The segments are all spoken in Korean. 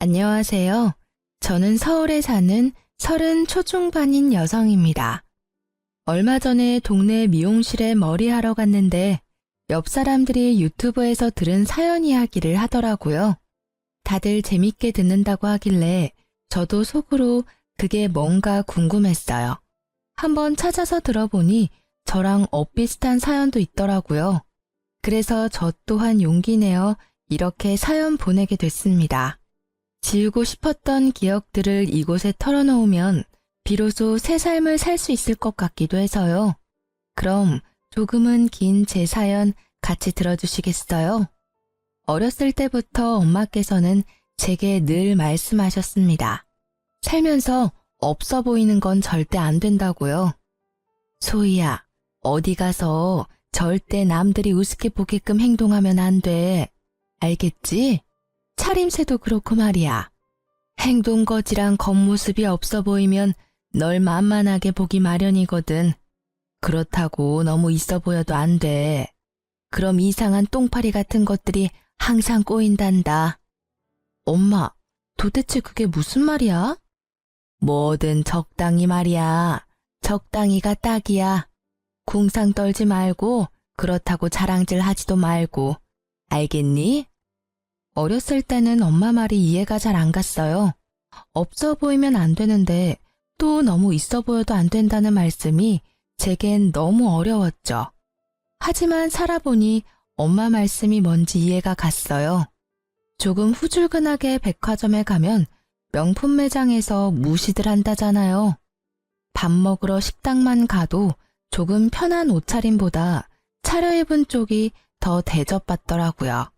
안녕하세요. 저는 서울에 사는 30 초중반인 여성입니다. 얼마 전에 동네 미용실에 머리하러 갔는데 옆 사람들이 유튜브에서 들은 사연 이야기를 하더라고요. 다들 재밌게 듣는다고 하길래 저도 속으로 그게 뭔가 궁금했어요. 한번 찾아서 들어보니 저랑 엇비슷한 사연도 있더라고요. 그래서 저 또한 용기 내어 이렇게 사연 보내게 됐습니다. 지우고 싶었던 기억들을 이곳에 털어놓으면 비로소 새 삶을 살 수 있을 것 같기도 해서요. 그럼 조금은 긴 제 사연 같이 들어주시겠어요? 어렸을 때부터 엄마께서는 제게 늘 말씀하셨습니다. 살면서 없어 보이는 건 절대 안 된다고요. 소희야, 어디 가서 절대 남들이 우습게 보게끔 행동하면 안 돼. 알겠지? 차림새도 그렇고 말이야. 행동거지랑 겉모습이 없어 보이면 널 만만하게 보기 마련이거든. 그렇다고 너무 있어 보여도 안 돼. 그럼 이상한 똥파리 같은 것들이 항상 꼬인단다. 엄마, 도대체 그게 무슨 말이야? 뭐든 적당히 말이야. 적당히가 딱이야. 궁상 떨지 말고 그렇다고 자랑질 하지도 말고. 알겠니? 어렸을 때는 엄마 말이 이해가 잘 안 갔어요. 없어 보이면 안 되는데 또 너무 있어 보여도 안 된다는 말씀이 제겐 너무 어려웠죠. 하지만 살아보니 엄마 말씀이 뭔지 이해가 갔어요. 조금 후줄근하게 백화점에 가면 명품 매장에서 무시들 한다잖아요. 밥 먹으러 식당만 가도 조금 편한 옷차림보다 차려입은 쪽이 더 대접받더라고요.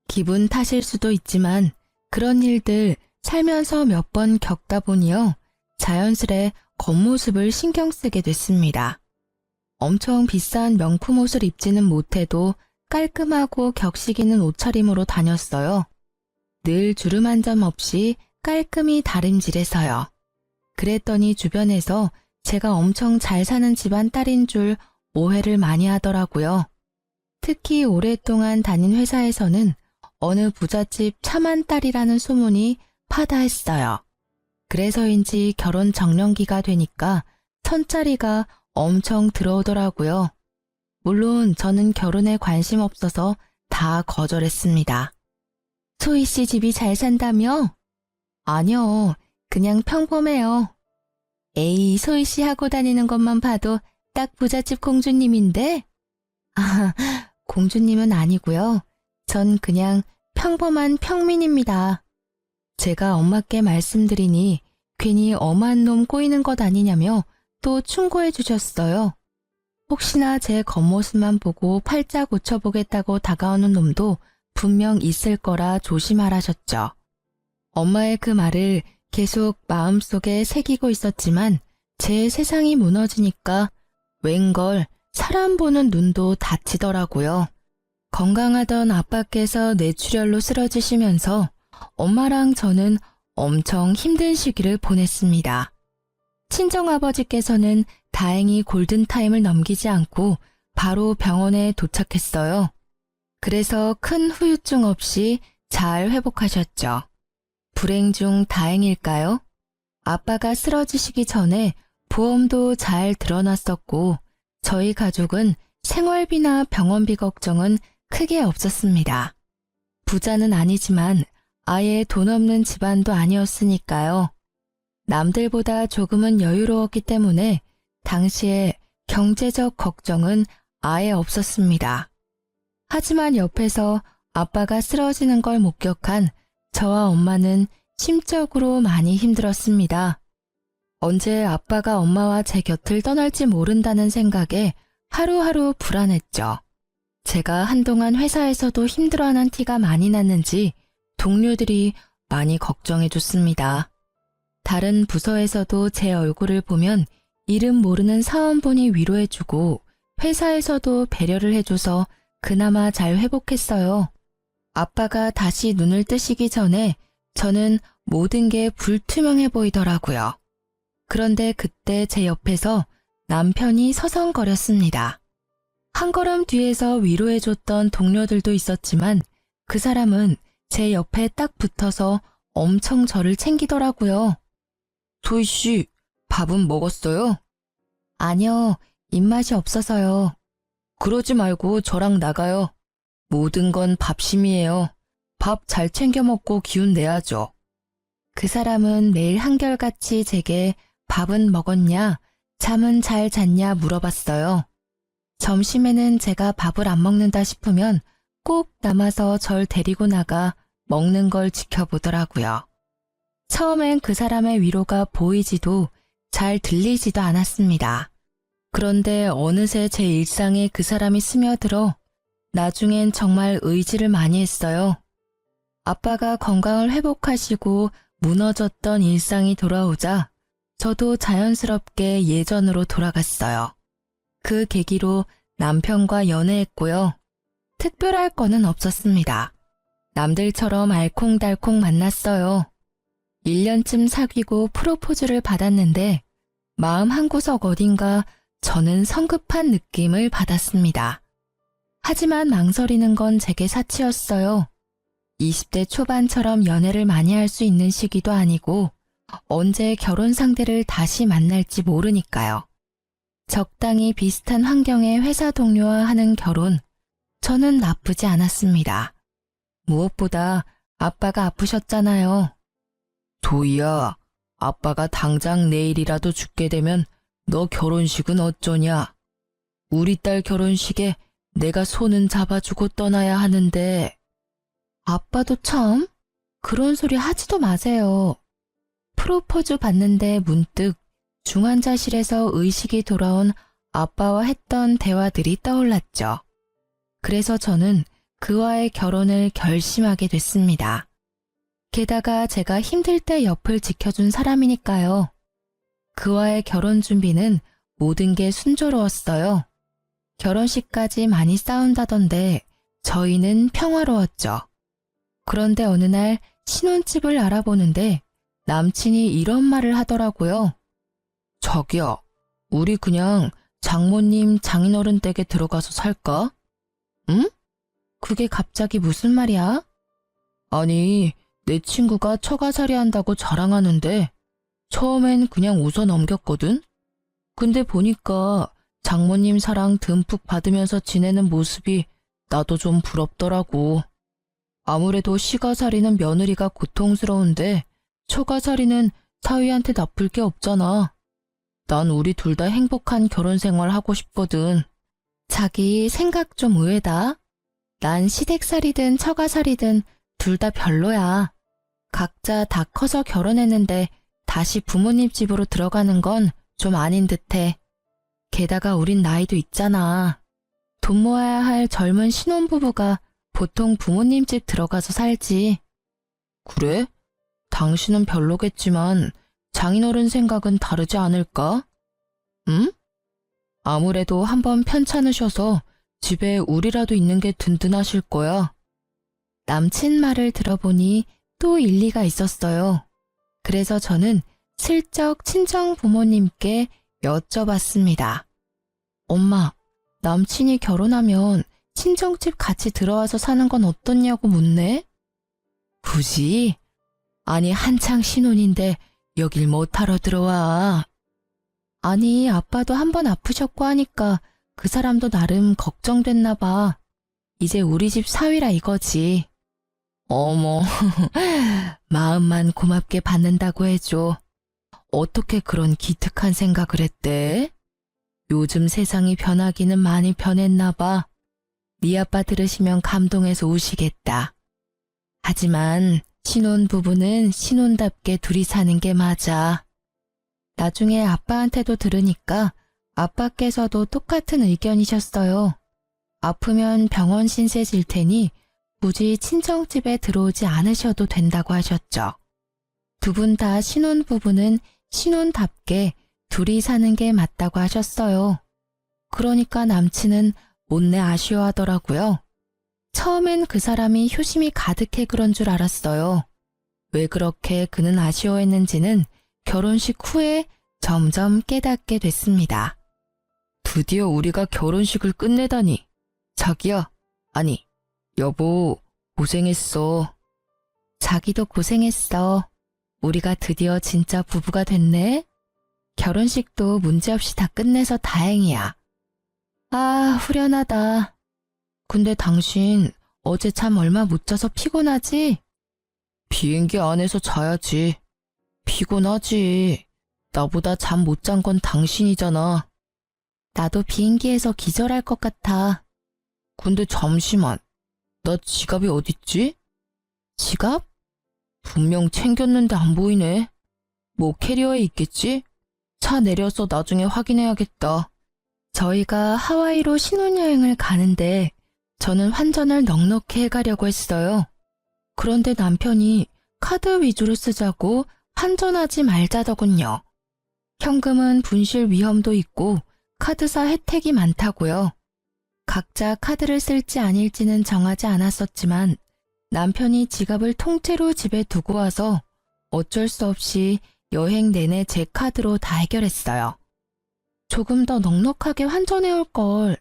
기분 탓일 수도 있지만 그런 일들 살면서 몇 번 겪다 보니요. 자연스레 겉모습을 신경 쓰게 됐습니다. 엄청 비싼 명품 옷을 입지는 못해도 깔끔하고 격식 있는 옷차림으로 다녔어요. 늘 주름 한 점 없이 깔끔히 다림질해서요. 그랬더니 주변에서 제가 엄청 잘 사는 집안 딸인 줄 오해를 많이 하더라고요. 특히 오랫동안 다닌 회사에서는 어느 부잣집 차만 딸이라는 소문이 파다했어요. 그래서인지 결혼 정년기가 되니까 천짜리가 엄청 들어오더라고요. 물론 저는 결혼에 관심 없어서 다 거절했습니다. 소희 씨 집이 잘 산다며? 아니요, 그냥 평범해요. 에이, 소희 씨 하고 다니는 것만 봐도 딱 부잣집 공주님인데? 아, 공주님은 아니고요. 전 그냥 평범한 평민입니다. 제가 엄마께 말씀드리니 괜히 엄한 놈 꼬이는 것 아니냐며 또 충고해 주셨어요. 혹시나 제 겉모습만 보고 팔자 고쳐보겠다고 다가오는 놈도 분명 있을 거라 조심하라셨죠. 엄마의 그 말을 계속 마음속에 새기고 있었지만 제 세상이 무너지니까 웬걸 사람 보는 눈도 다치더라고요. 건강하던 아빠께서 뇌출혈로 쓰러지시면서 엄마랑 저는 엄청 힘든 시기를 보냈습니다. 친정아버지께서는 다행히 골든타임을 넘기지 않고 바로 병원에 도착했어요. 그래서 큰 후유증 없이 잘 회복하셨죠. 불행 중 다행일까요? 아빠가 쓰러지시기 전에 보험도 잘 들어놨었고 저희 가족은 생활비나 병원비 걱정은 크게 없었습니다. 부자는 아니지만 아예 돈 없는 집안도 아니었으니까요. 남들보다 조금은 여유로웠기 때문에 당시에 경제적 걱정은 아예 없었습니다. 하지만 옆에서 아빠가 쓰러지는 걸 목격한 저와 엄마는 심적으로 많이 힘들었습니다. 언제 아빠가 엄마와 제 곁을 떠날지 모른다는 생각에 하루하루 불안했죠. 제가 한동안 회사에서도 힘들어하는 티가 많이 났는지 동료들이 많이 걱정해줬습니다. 다른 부서에서도 제 얼굴을 보면 이름 모르는 사원분이 위로해주고 회사에서도 배려를 해줘서 그나마 잘 회복했어요. 아빠가 다시 눈을 뜨시기 전에 저는 모든 게 불투명해 보이더라고요. 그런데 그때 제 옆에서 남편이 서성거렸습니다. 한 걸음 뒤에서 위로해줬던 동료들도 있었지만 그 사람은 제 옆에 딱 붙어서 엄청 저를 챙기더라고요. 소희 씨, 밥은 먹었어요? 아니요, 입맛이 없어서요. 그러지 말고 저랑 나가요. 모든 건 밥심이에요. 밥 잘 챙겨 먹고 기운 내야죠. 그 사람은 매일 한결같이 제게 밥은 먹었냐, 잠은 잘 잤냐 물어봤어요. 점심에는 제가 밥을 안 먹는다 싶으면 꼭 남아서 절 데리고 나가 먹는 걸 지켜보더라고요. 처음엔 그 사람의 위로가 보이지도 잘 들리지도 않았습니다. 그런데 어느새 제 일상에 그 사람이 스며들어 나중엔 정말 의지를 많이 했어요. 아빠가 건강을 회복하시고 무너졌던 일상이 돌아오자 저도 자연스럽게 예전으로 돌아갔어요. 그 계기로 남편과 연애했고요. 특별할 거는 없었습니다. 남들처럼 알콩달콩 만났어요. 1년쯤 사귀고 프로포즈를 받았는데 마음 한구석 어딘가 저는 성급한 느낌을 받았습니다. 하지만 망설이는 건 제게 사치였어요. 20대 초반처럼 연애를 많이 할 수 있는 시기도 아니고 언제 결혼 상대를 다시 만날지 모르니까요. 적당히 비슷한 환경의 회사 동료와 하는 결혼, 저는 나쁘지 않았습니다. 무엇보다 아빠가 아프셨잖아요. 도희야, 아빠가 당장 내일이라도 죽게 되면 너 결혼식은 어쩌냐? 우리 딸 결혼식에 내가 손은 잡아주고 떠나야 하는데. 아빠도 참, 그런 소리 하지도 마세요. 프로포즈 받는데 문득 중환자실에서 의식이 돌아온 아빠와 했던 대화들이 떠올랐죠. 그래서 저는 그와의 결혼을 결심하게 됐습니다. 게다가 제가 힘들 때 옆을 지켜준 사람이니까요. 그와의 결혼 준비는 모든 게 순조로웠어요. 결혼식까지 많이 싸운다던데 저희는 평화로웠죠. 그런데 어느 날 신혼집을 알아보는데 남친이 이런 말을 하더라고요. 자기야, 우리 그냥 장모님 장인어른 댁에 들어가서 살까? 응? 그게 갑자기 무슨 말이야? 아니, 내 친구가 처가살이 한다고 자랑하는데 처음엔 그냥 웃어 넘겼거든? 근데 보니까 장모님 사랑 듬뿍 받으면서 지내는 모습이 나도 좀 부럽더라고. 아무래도 시가살이는 며느리가 고통스러운데 처가살이는 사위한테 나쁠 게 없잖아. 난 우리 둘 다 행복한 결혼 생활 하고 싶거든. 자기 생각 좀 의외다. 난 시댁살이든 처가살이든 둘 다 별로야. 각자 다 커서 결혼했는데 다시 부모님 집으로 들어가는 건 좀 아닌 듯해. 게다가 우린 나이도 있잖아. 돈 모아야 할 젊은 신혼부부가 보통 부모님 집 들어가서 살지. 그래? 당신은 별로겠지만 장인어른 생각은 다르지 않을까? 응? 아무래도 한번 편찮으셔서 집에 우리라도 있는 게 든든하실 거야. 남친 말을 들어보니 또 일리가 있었어요. 그래서 저는 슬쩍 친정 부모님께 여쭤봤습니다. 엄마, 남친이 결혼하면 친정집 같이 들어와서 사는 건 어떻냐고 묻네? 굳이? 아니, 한창 신혼인데 여길 못하러 들어와. 아니, 아빠도 한번 아프셨고 하니까 그 사람도 나름 걱정됐나 봐. 이제 우리 집 사위라 이거지. 어머, 마음만 고맙게 받는다고 해줘. 어떻게 그런 기특한 생각을 했대? 요즘 세상이 변하기는 많이 변했나 봐. 네 아빠 들으시면 감동해서 우시겠다. 하지만 신혼부부는 신혼답게 둘이 사는 게 맞아. 나중에 아빠한테도 들으니까 아빠께서도 똑같은 의견이셨어요. 아프면 병원 신세 질 테니 굳이 친정집에 들어오지 않으셔도 된다고 하셨죠. 두 분 다 신혼부부는 신혼답게 둘이 사는 게 맞다고 하셨어요. 그러니까 남친은 못내 아쉬워하더라고요. 처음엔 그 사람이 효심이 가득해 그런 줄 알았어요. 왜 그렇게 그는 아쉬워했는지는 결혼식 후에 점점 깨닫게 됐습니다. 드디어 우리가 결혼식을 끝내다니. 자기야, 아니, 여보, 고생했어. 자기도 고생했어. 우리가 드디어 진짜 부부가 됐네. 결혼식도 문제없이 다 끝내서 다행이야. 아, 후련하다. 근데 당신 어제 잠 얼마 못 자서 피곤하지? 비행기 안에서 자야지. 피곤하지. 나보다 잠 못 잔 건 당신이잖아. 나도 비행기에서 기절할 것 같아. 근데 잠시만. 나 지갑이 어딨지? 지갑? 분명 챙겼는데 안 보이네. 뭐 캐리어에 있겠지? 차 내려서 나중에 확인해야겠다. 저희가 하와이로 신혼여행을 가는데 저는 환전을 넉넉히 해가려고 했어요. 그런데 남편이 카드 위주로 쓰자고 환전하지 말자더군요. 현금은 분실 위험도 있고 카드사 혜택이 많다고요. 각자 카드를 쓸지 아닐지는 정하지 않았었지만 남편이 지갑을 통째로 집에 두고 와서 어쩔 수 없이 여행 내내 제 카드로 다 해결했어요. 조금 더 넉넉하게 환전해 올 걸.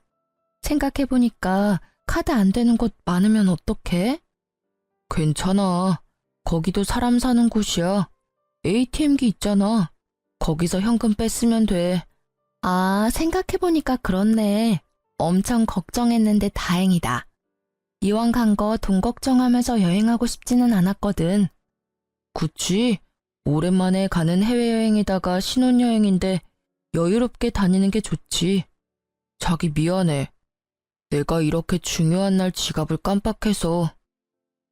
생각해보니까 카드 안 되는 곳 많으면 어떡해? 괜찮아. 거기도 사람 사는 곳이야. ATM기 있잖아. 거기서 현금 뺐으면 돼. 아, 생각해보니까 그렇네. 엄청 걱정했는데 다행이다. 이왕 간 거 돈 걱정하면서 여행하고 싶지는 않았거든. 그치? 오랜만에 가는 해외여행에다가 신혼여행인데 여유롭게 다니는 게 좋지. 자기 미안해. 내가 이렇게 중요한 날 지갑을 깜빡해서.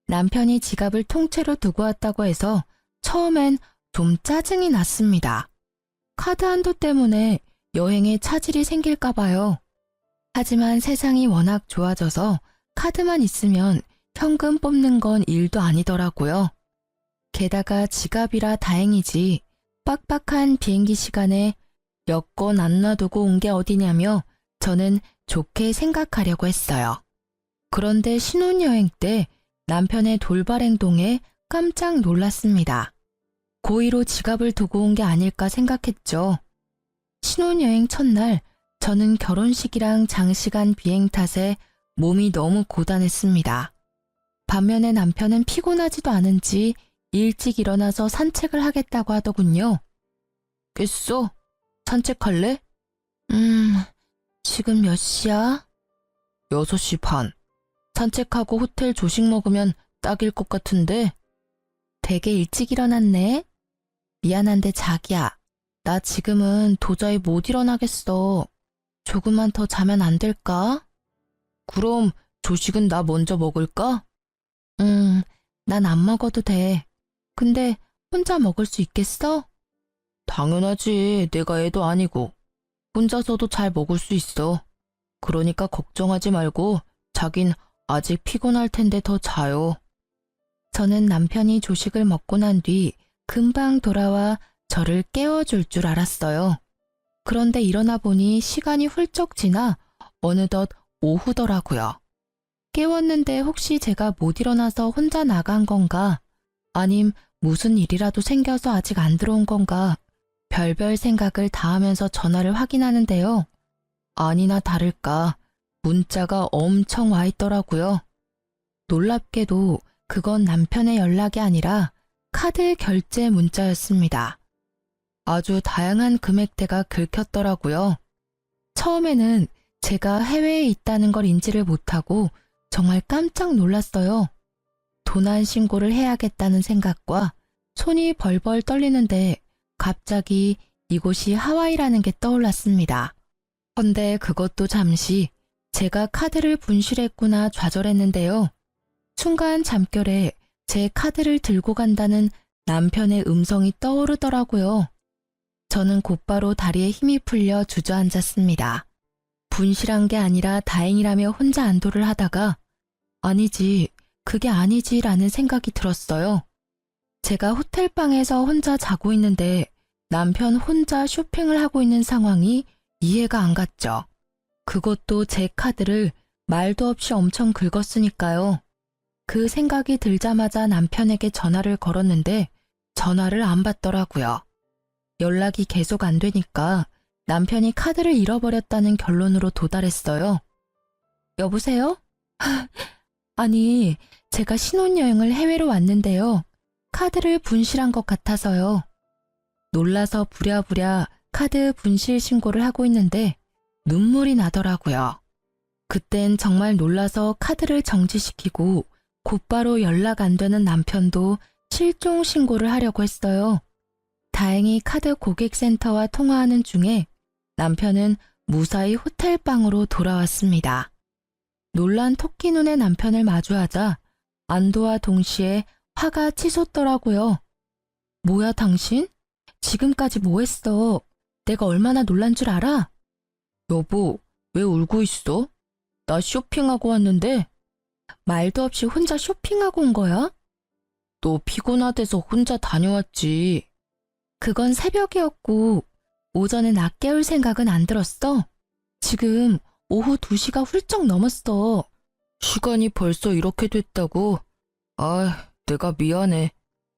남편이 지갑을 통째로 두고 왔다고 해서 처음엔 좀 짜증이 났습니다. 카드 한도 때문에 여행에 차질이 생길까 봐요. 하지만 세상이 워낙 좋아져서 카드만 있으면 현금 뽑는 건 일도 아니더라고요. 게다가 지갑이라 다행이지 빡빡한 비행기 시간에 여권 안 놔두고 온 게 어디냐며 저는 좋게 생각하려고 했어요. 그런데 신혼여행 때 남편의 돌발 행동에 깜짝 놀랐습니다. 고의로 지갑을 두고 온 게 아닐까 생각했죠. 신혼여행 첫날 저는 결혼식이랑 장시간 비행 탓에 몸이 너무 고단했습니다. 반면에 남편은 피곤하지도 않은지 일찍 일어나서 산책을 하겠다고 하더군요. 깼어? 산책할래? 지금 몇 시야? 6시 반. 산책하고 호텔 조식 먹으면 딱일 것 같은데. 되게 일찍 일어났네. 미안한데 자기야. 나 지금은 도저히 못 일어나겠어. 조금만 더 자면 안 될까? 그럼 조식은 나 먼저 먹을까? 난 안 먹어도 돼. 근데 혼자 먹을 수 있겠어? 당연하지. 내가 애도 아니고. 혼자서도 잘 먹을 수 있어. 그러니까 걱정하지 말고 자긴 아직 피곤할 텐데 더 자요. 저는 남편이 조식을 먹고 난 뒤 금방 돌아와 저를 깨워줄 줄 알았어요. 그런데 일어나 보니 시간이 훌쩍 지나 어느덧 오후더라고요. 깨웠는데 혹시 제가 못 일어나서 혼자 나간 건가? 아님 무슨 일이라도 생겨서 아직 안 들어온 건가? 별별 생각을 다 하면서 전화를 확인하는데요. 아니나 다를까 문자가 엄청 와 있더라고요. 놀랍게도 그건 남편의 연락이 아니라 카드 결제 문자였습니다. 아주 다양한 금액대가 긁혔더라고요. 처음에는 제가 해외에 있다는 걸 인지를 못하고 정말 깜짝 놀랐어요. 도난 신고를 해야겠다는 생각과 손이 벌벌 떨리는데 갑자기 이곳이 하와이라는 게 떠올랐습니다. 헌데 그것도 잠시 제가 카드를 분실했구나 좌절했는데요. 순간 잠결에 제 카드를 들고 간다는 남편의 음성이 떠오르더라고요. 저는 곧바로 다리에 힘이 풀려 주저앉았습니다. 분실한 게 아니라 다행이라며 혼자 안도를 하다가 아니지, 그게 아니지라는 생각이 들었어요. 제가 호텔방에서 혼자 자고 있는데 남편 혼자 쇼핑을 하고 있는 상황이 이해가 안 갔죠. 그것도 제 카드를 말도 없이 엄청 긁었으니까요. 그 생각이 들자마자 남편에게 전화를 걸었는데 전화를 안 받더라고요. 연락이 계속 안 되니까 남편이 카드를 잃어버렸다는 결론으로 도달했어요. 여보세요? 아니, 제가 신혼여행을 해외로 왔는데요. 카드를 분실한 것 같아서요. 놀라서 부랴부랴 카드 분실 신고를 하고 있는데 눈물이 나더라고요. 그땐 정말 놀라서 카드를 정지시키고 곧바로 연락 안 되는 남편도 실종 신고를 하려고 했어요. 다행히 카드 고객센터와 통화하는 중에 남편은 무사히 호텔방으로 돌아왔습니다. 놀란 토끼 눈의 남편을 마주하자 안도와 동시에 화가 치솟더라고요. 뭐야 당신? 지금까지 뭐 했어? 내가 얼마나 놀란 줄 알아? 여보, 왜 울고 있어? 나 쇼핑하고 왔는데. 말도 없이 혼자 쇼핑하고 온 거야? 너 피곤하대서 혼자 다녀왔지. 그건 새벽이었고 오전에 나 깨울 생각은 안 들었어. 지금 오후 2시가 훌쩍 넘었어. 시간이 벌써 이렇게 됐다고? 아, 내가 미안해.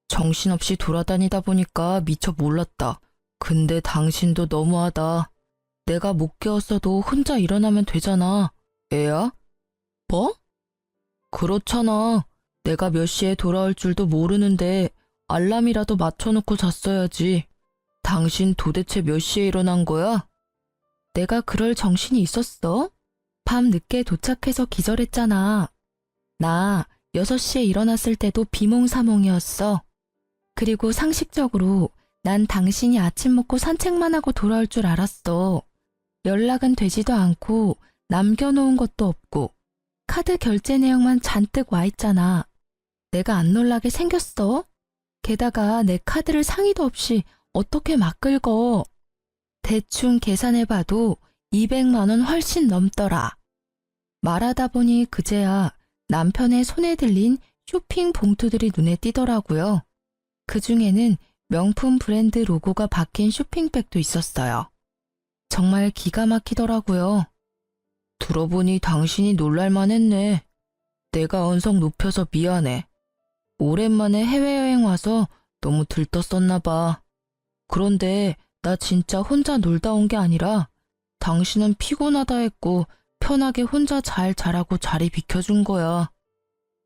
정신없이 돌아다니다 보니까 미처 몰랐다. 근데 당신도 너무하다. 내가 못 깨웠어도 혼자 일어나면 되잖아. 애야? 뭐? 그렇잖아. 내가 몇 시에 돌아올 줄도 모르는데 알람이라도 맞춰놓고 잤어야지. 당신 도대체 몇 시에 일어난 거야? 내가 그럴 정신이 있었어? 밤 늦게 도착해서 기절했잖아. 나 6시에 일어났을 때도 비몽사몽이었어. 그리고 상식적으로 난 당신이 아침 먹고 산책만 하고 돌아올 줄 알았어. 연락은 되지도 않고 남겨놓은 것도 없고 카드 결제 내역만 잔뜩 와 있잖아. 내가 안 놀라게 생겼어? 게다가 내 카드를 상의도 없이 어떻게 막 긁어. 대충 계산해봐도 200만 원 훨씬 넘더라. 말하다 보니 그제야 남편의 손에 들린 쇼핑 봉투들이 눈에 띄더라고요. 그 중에는 명품 브랜드 로고가 박힌 쇼핑백도 있었어요. 정말 기가 막히더라고요. 들어보니 당신이 놀랄만 했네. 내가 언성 높여서 미안해. 오랜만에 해외여행 와서 너무 들떴었나 봐. 그런데 나 진짜 혼자 놀다 온 게 아니라 당신은 피곤하다 했고 편하게 혼자 잘 자라고 자리 비켜준 거야.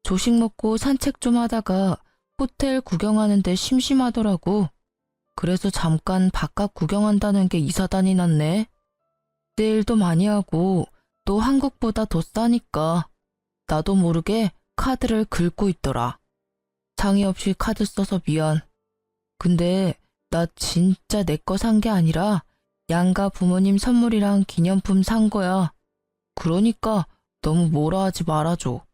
조식 먹고 산책 좀 하다가 호텔 구경하는데 심심하더라고. 그래서 잠깐 바깥 구경한다는 게 이사단이 났네. 세일도 많이 하고 또 한국보다 더 싸니까 나도 모르게 카드를 긁고 있더라. 상의 없이 카드 써서 미안. 근데 나 진짜 내 거 산 게 아니라 양가 부모님 선물이랑 기념품 산 거야. 그러니까 너무 뭐라 하지 말아줘.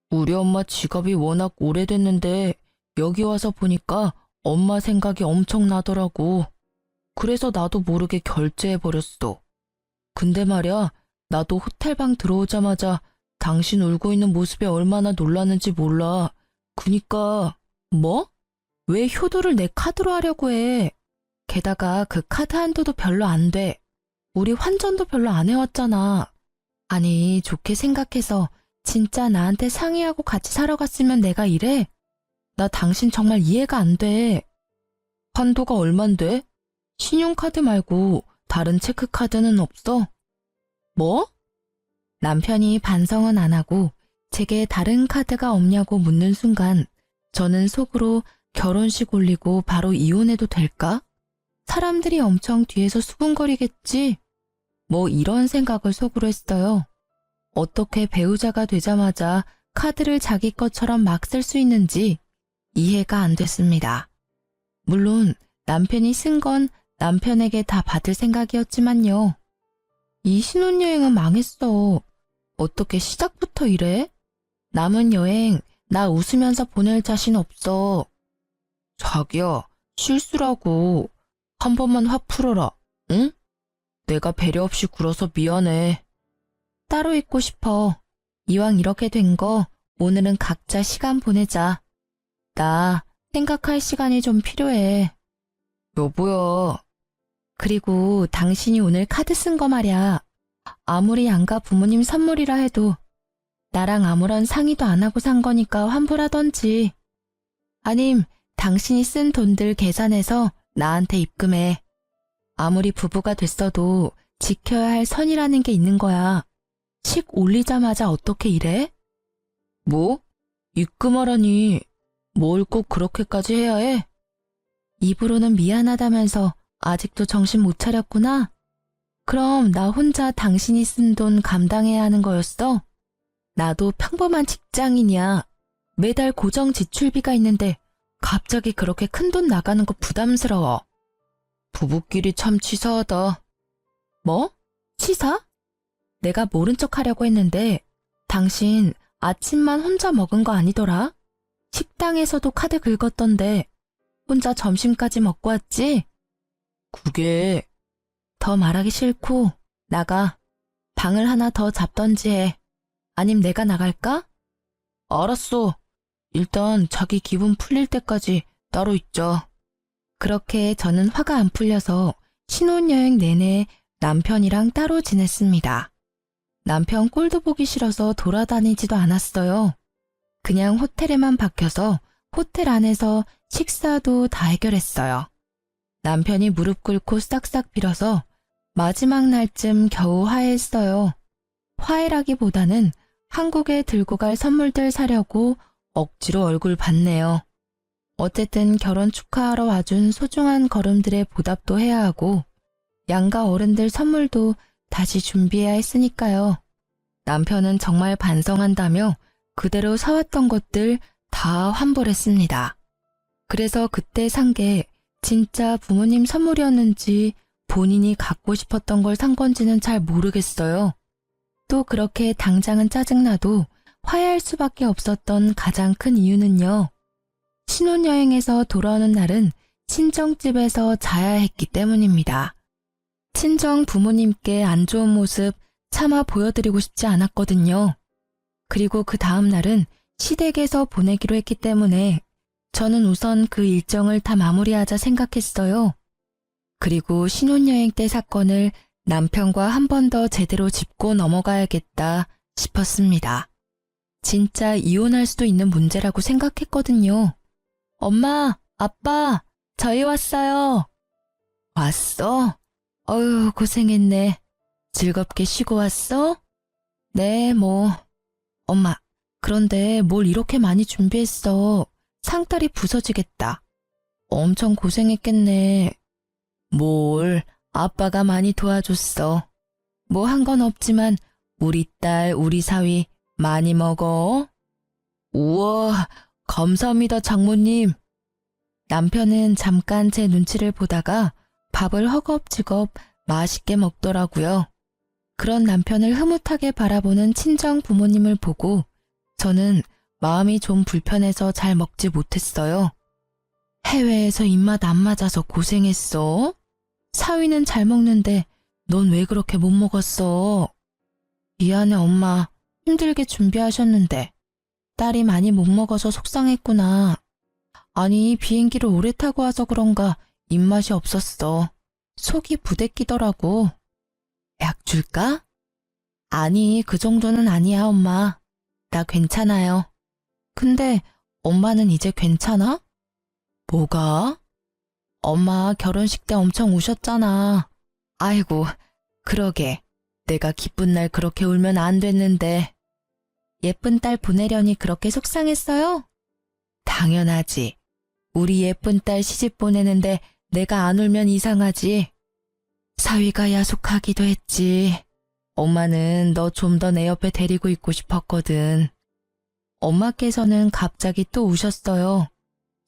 우리 엄마 지갑이 워낙 오래됐는데 여기 와서 보니까 엄마 생각이 엄청 나더라고. 그래서 나도 모르게 결제해버렸어. 근데 말야, 나도 호텔방 들어오자마자 당신 울고 있는 모습에 얼마나 놀랐는지 몰라. 그니까 뭐? 왜 효도를 내 카드로 하려고 해? 게다가 그 카드 한도도 별로 안 돼. 우리 환전도 별로 안 해왔잖아. 아니, 좋게 생각해서 진짜 나한테 상의하고 같이 사러 갔으면 내가 이래? 나 당신 정말 이해가 안 돼. 한도가 얼만데? 신용카드 말고 다른 체크카드는 없어? 뭐? 남편이 반성은 안 하고 제게 다른 카드가 없냐고 묻는 순간 저는 속으로 결혼식 올리고 바로 이혼해도 될까? 사람들이 엄청 뒤에서 수군거리겠지? 뭐 이런 생각을 속으로 했어요. 어떻게 배우자가 되자마자 카드를 자기 것처럼 막 쓸 수 있는지 이해가 안 됐습니다. 물론 남편이 쓴 건 남편에게 다 받을 생각이었지만요. 이 신혼여행은 망했어. 어떻게 시작부터 이래? 남은 여행 나 웃으면서 보낼 자신 없어. 자기야, 실수라고. 한 번만 화 풀어라, 응? 내가 배려 없이 굴어서 미안해. 따로 있고 싶어. 이왕 이렇게 된 거 오늘은 각자 시간 보내자. 나 생각할 시간이 좀 필요해. 여보야. 그리고 당신이 오늘 카드 쓴 거 말야. 아무리 양가 부모님 선물이라 해도 나랑 아무런 상의도 안 하고 산 거니까 환불하던지. 아님 당신이 쓴 돈들 계산해서 나한테 입금해. 아무리 부부가 됐어도 지켜야 할 선이라는 게 있는 거야. 식 올리자마자 어떻게 이래? 뭐? 입금하라니 뭘 꼭 그렇게까지 해야 해? 입으로는 미안하다면서 아직도 정신 못 차렸구나? 그럼 나 혼자 당신이 쓴 돈 감당해야 하는 거였어? 나도 평범한 직장인이야. 매달 고정 지출비가 있는데 갑자기 그렇게 큰 돈 나가는 거 부담스러워. 부부끼리 참 치사하다. 뭐? 치사? 내가 모른 척 하려고 했는데 당신 아침만 혼자 먹은 거 아니더라? 식당에서도 카드 긁었던데 혼자 점심까지 먹고 왔지? 그게 더 말하기 싫고 나가. 방을 하나 더 잡던지 해. 아님 내가 나갈까? 알았어. 일단 자기 기분 풀릴 때까지 따로 있자. 그렇게 저는 화가 안 풀려서 신혼여행 내내 남편이랑 따로 지냈습니다. 남편 꼴도 보기 싫어서 돌아다니지도 않았어요. 그냥 호텔에만 박혀서 호텔 안에서 식사도 다 해결했어요. 남편이 무릎 꿇고 싹싹 빌어서 마지막 날쯤 겨우 화해했어요. 화해라기보다는 한국에 들고 갈 선물들 사려고 억지로 얼굴 봤네요. 어쨌든 결혼 축하하러 와준 소중한 걸음들의 보답도 해야 하고 양가 어른들 선물도 다시 준비해야 했으니까요. 남편은 정말 반성한다며 그대로 사왔던 것들 다 환불했습니다. 그래서 그때 산 게 진짜 부모님 선물이었는지 본인이 갖고 싶었던 걸 산 건지는 잘 모르겠어요. 또 그렇게 당장은 짜증나도 화해할 수밖에 없었던 가장 큰 이유는요. 신혼여행에서 돌아오는 날은 친정집에서 자야 했기 때문입니다. 친정 부모님께 안 좋은 모습 차마 보여드리고 싶지 않았거든요. 그리고 그 다음 날은 시댁에서 보내기로 했기 때문에 저는 우선 그 일정을 다 마무리하자 생각했어요. 그리고 신혼여행 때 사건을 남편과 한 번 더 제대로 짚고 넘어가야겠다 싶었습니다. 진짜 이혼할 수도 있는 문제라고 생각했거든요. 엄마, 아빠, 저희 왔어요. 왔어? 어휴, 고생했네. 즐겁게 쉬고 왔어? 네, 뭐. 엄마, 그런데 뭘 이렇게 많이 준비했어. 상다리 부서지겠다. 엄청 고생했겠네. 뭘, 아빠가 많이 도와줬어. 뭐 한 건 없지만 우리 딸, 우리 사위 많이 먹어. 우와, 감사합니다, 장모님. 남편은 잠깐 제 눈치를 보다가 밥을 허겁지겁 맛있게 먹더라고요. 그런 남편을 흐뭇하게 바라보는 친정 부모님을 보고 저는 마음이 좀 불편해서 잘 먹지 못했어요. 해외에서 입맛 안 맞아서 고생했어? 사위는 잘 먹는데 넌 왜 그렇게 못 먹었어? 미안해, 엄마. 힘들게 준비하셨는데. 딸이 많이 못 먹어서 속상했구나. 아니, 비행기를 오래 타고 와서 그런가 입맛이 없었어. 속이 부대끼더라고. 약 줄까? 아니, 그 정도는 아니야, 엄마. 나 괜찮아요. 근데 엄마는 이제 괜찮아? 뭐가? 엄마 결혼식 때 엄청 우셨잖아. 아이고, 그러게. 내가 기쁜 날 그렇게 울면 안 됐는데. 예쁜 딸 보내려니 그렇게 속상했어요? 당연하지. 우리 예쁜 딸 시집 보내는데 내가 안 울면 이상하지. 사위가 야속하기도 했지. 엄마는 너 좀 더 내 옆에 데리고 있고 싶었거든. 엄마께서는 갑자기 또 우셨어요.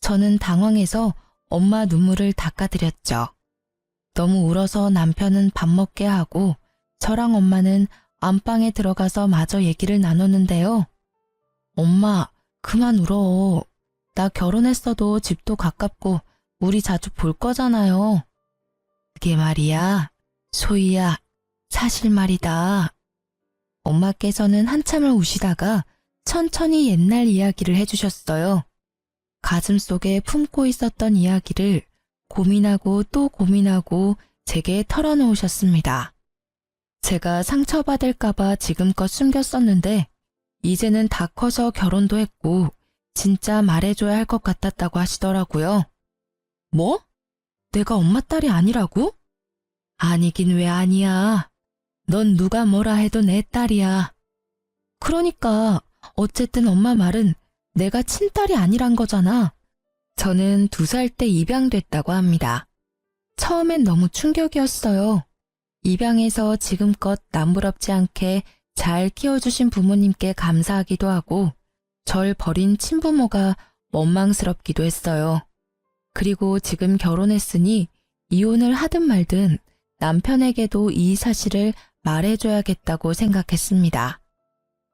저는 당황해서 엄마 눈물을 닦아드렸죠. 너무 울어서 남편은 밥 먹게 하고 저랑 엄마는 안방에 들어가서 마저 얘기를 나눴는데요. 엄마, 그만 울어. 나 결혼했어도 집도 가깝고 우리 자주 볼 거잖아요. 그게 말이야, 소희야, 사실 말이다. 엄마께서는 한참을 우시다가 천천히 옛날 이야기를 해주셨어요. 가슴속에 품고 있었던 이야기를 고민하고 또 고민하고 제게 털어놓으셨습니다. 제가 상처받을까봐 지금껏 숨겼었는데 이제는 다 커서 결혼도 했고 진짜 말해줘야 할 것 같았다고 하시더라고요. 뭐? 내가 엄마 딸이 아니라고? 아니긴 왜 아니야. 넌 누가 뭐라 해도 내 딸이야. 그러니까 어쨌든 엄마 말은 내가 친딸이 아니란 거잖아. 저는 2살 때 입양됐다고 합니다. 처음엔 너무 충격이었어요. 입양해서 지금껏 남부럽지 않게 잘 키워주신 부모님께 감사하기도 하고 절 버린 친부모가 원망스럽기도 했어요. 그리고 지금 결혼했으니 이혼을 하든 말든 남편에게도 이 사실을 말해줘야겠다고 생각했습니다.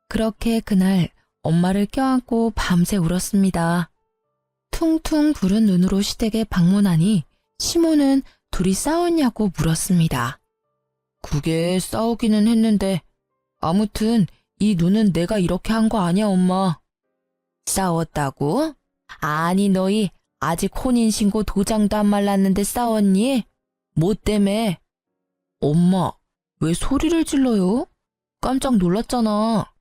그렇게 그날 엄마를 껴안고 밤새 울었습니다. 퉁퉁 부른 눈으로 시댁에 방문하니 시모는 둘이 싸웠냐고 물었습니다. 그게 싸우기는 했는데 아무튼 이 눈은 내가 이렇게 한 거 아니야, 엄마. 싸웠다고? 아니 너희 아직 혼인신고 도장도 안 말랐는데 싸웠니? 뭐 때문에? 엄마, 왜 소리를 질러요? 깜짝 놀랐잖아.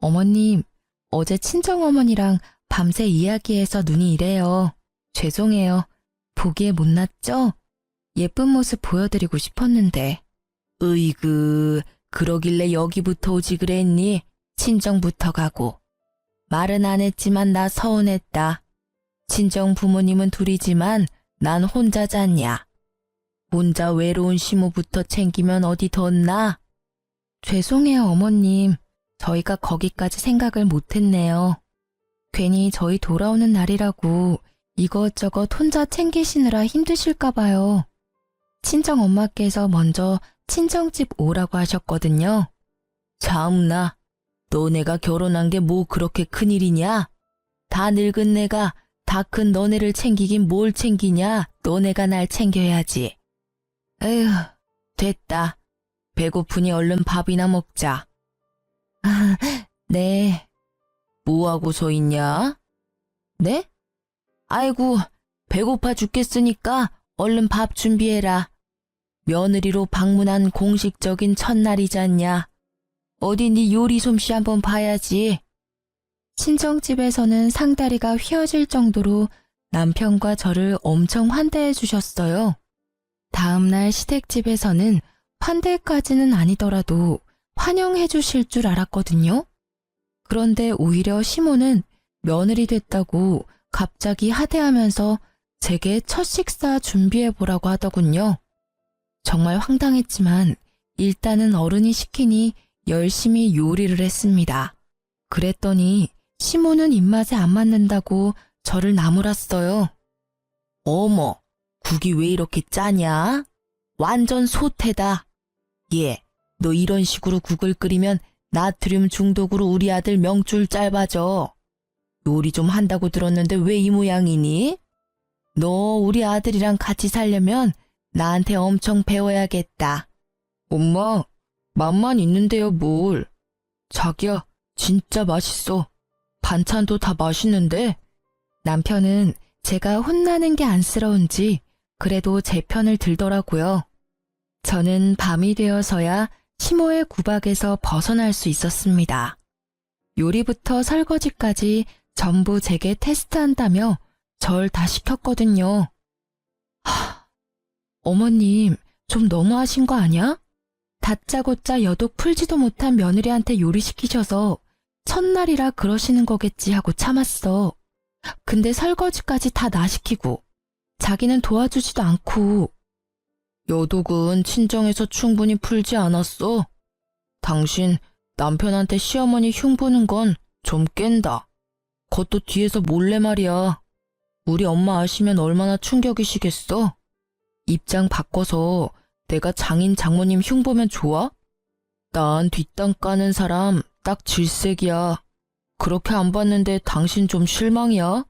어머님, 어제 친정어머니랑 밤새 이야기해서 눈이 이래요. 죄송해요. 보기에 못났죠? 예쁜 모습 보여드리고 싶었는데. 으이그, 그러길래 여기부터 오지 그랬니? 친정부터 가고. 말은 안 했지만 나 서운했다. 친정 부모님은 둘이지만 난 혼자잖냐. 혼자 외로운 시모부터 챙기면 어디 덧나? 죄송해요, 어머님. 저희가 거기까지 생각을 못했네요. 괜히 저희 돌아오는 날이라고 이것저것 혼자 챙기시느라 힘드실까 봐요. 친정 엄마께서 먼저 친정집 오라고 하셨거든요. 참나, 너네가 결혼한 게 뭐 그렇게 큰일이냐? 다 늙은 내가 다 큰 너네를 챙기긴 뭘 챙기냐? 너네가 날 챙겨야지. 에휴, 됐다. 배고프니 얼른 밥이나 먹자. 아, 네. 뭐하고 서 있냐? 네? 아이고, 배고파 죽겠으니까 얼른 밥 준비해라. 며느리로 방문한 공식적인 첫날이잖냐. 어디 네 요리 솜씨 한번 봐야지. 친정집에서는 상다리가 휘어질 정도로 남편과 저를 엄청 환대해 주셨어요. 다음날 시댁집에서는 환대까지는 아니더라도 환영해 주실 줄 알았거든요. 그런데 오히려 시모는 며느리 됐다고 갑자기 하대하면서 제게 첫 식사 준비해 보라고 하더군요. 정말 황당했지만 일단은 어른이 시키니 열심히 요리를 했습니다. 그랬더니 시모는 입맛에 안 맞는다고 저를 나무랐어요. 어머, 국이 왜 이렇게 짜냐? 완전 소태다. 얘, 너 이런 식으로 국을 끓이면 나트륨 중독으로 우리 아들 명줄 짧아져. 요리 좀 한다고 들었는데 왜 이 모양이니? 너 우리 아들이랑 같이 살려면 나한테 엄청 배워야겠다. 엄마, 맛만 있는데요, 뭘. 자기야, 진짜 맛있어. 반찬도 다 맛있는데? 남편은 제가 혼나는 게 안쓰러운지 그래도 제 편을 들더라고요. 저는 밤이 되어서야 시모의 구박에서 벗어날 수 있었습니다. 요리부터 설거지까지 전부 제게 테스트한다며 절 다 시켰거든요. 어머님, 좀 너무하신 거 아니야? 다짜고짜 여독 풀지도 못한 며느리한테 요리시키셔서 첫날이라 그러시는 거겠지 하고 참았어. 근데 설거지까지 다 나 시키고 자기는 도와주지도 않고. 여독은 친정에서 충분히 풀지 않았어. 당신 남편한테 시어머니 흉보는 건 좀 깬다. 그것도 뒤에서 몰래 말이야. 우리 엄마 아시면 얼마나 충격이시겠어? 입장 바꿔서 내가 장인 장모님 흉보면 좋아? 난 뒷땅 까는 사람 딱 질색이야. 그렇게 안 봤는데 당신 좀 실망이야?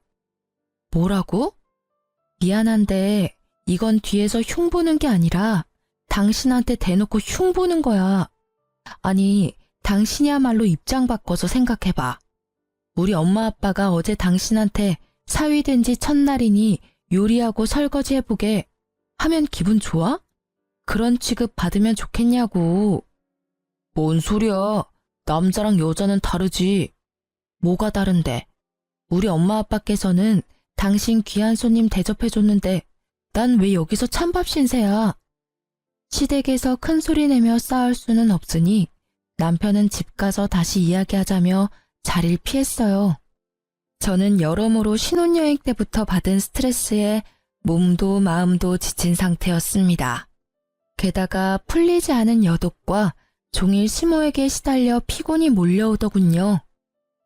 뭐라고? 미안한데 이건 뒤에서 흉보는 게 아니라 당신한테 대놓고 흉보는 거야. 아니, 당신이야말로 입장 바꿔서 생각해봐. 우리 엄마 아빠가 어제 당신한테 사위된 지 첫날이니 요리하고 설거지 해보게 하면 기분 좋아? 그런 취급 받으면 좋겠냐고. 뭔 소리야. 남자랑 여자는 다르지. 뭐가 다른데? 우리 엄마 아빠께서는 당신 귀한 손님 대접해줬는데 난 왜 여기서 찬밥 신세야. 시댁에서 큰 소리 내며 싸울 수는 없으니 남편은 집 가서 다시 이야기하자며 자리를 피했어요. 저는 여러모로 신혼여행 때부터 받은 스트레스에 몸도 마음도 지친 상태였습니다. 게다가 풀리지 않은 여독과 종일 심호에게 시달려 피곤이 몰려오더군요.